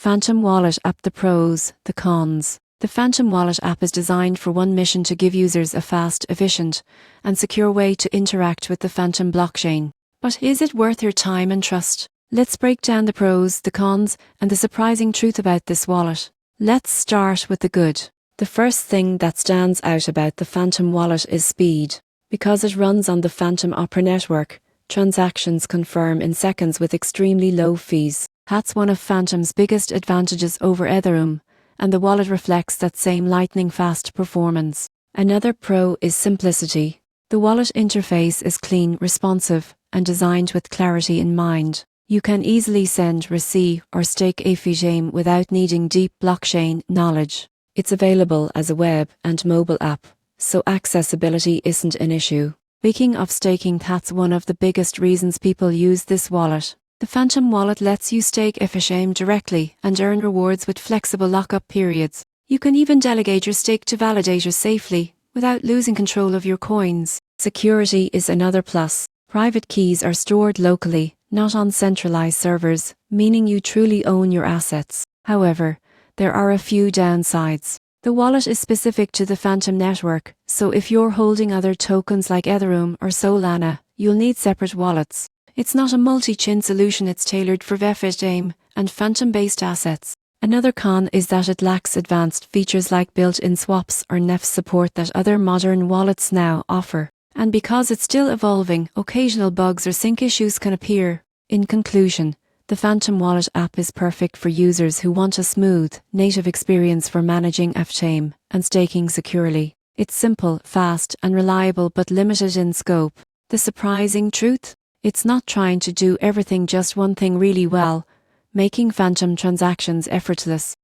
Fantom Wallet app. The pros, the cons. The Fantom Wallet app is designed for one mission: to give users a fast, efficient, and secure way to interact with the Fantom blockchain. But is it worth your time and trust? Let's break down the pros, the cons, and the surprising truth about this wallet. Let's start with the good. The first thing that stands out about the Fantom Wallet is speed. Because it runs on the Fantom Opera network, transactions confirm in seconds with extremely low fees. That's one of Fantom's biggest advantages over Ethereum, and the wallet reflects that same lightning-fast performance. Another pro is simplicity. The wallet interface is clean, responsive, and designed with clarity in mind. You can easily send, receive, or stake Fantom without needing deep blockchain knowledge. It's available as a web and mobile app, so accessibility isn't an issue. Speaking of staking, that's one of the biggest reasons people use this wallet. The Fantom Wallet lets you stake Fantom directly and earn rewards with flexible lockup periods. You can even delegate your stake to validators safely, without losing control of your coins. Security is another plus. Private keys are stored locally, not on centralized servers, meaning you truly own your assets. However, there are a few downsides. The wallet is specific to the Fantom network, so if you're holding other tokens like Ethereum or Solana, you'll need separate wallets. It's not a multi-chain solution, it's tailored for Fantom and Fantom-based assets. Another con is that it lacks advanced features like built-in swaps or NEF support that other modern wallets now offer. And because it's still evolving, occasional bugs or sync issues can appear. In conclusion, the Fantom Wallet app is perfect for users who want a smooth, native experience for managing Fantom and staking securely. It's simple, fast, and reliable, but limited in scope. The surprising truth? It's not trying to do everything, just one thing really well, making Fantom transactions effortless.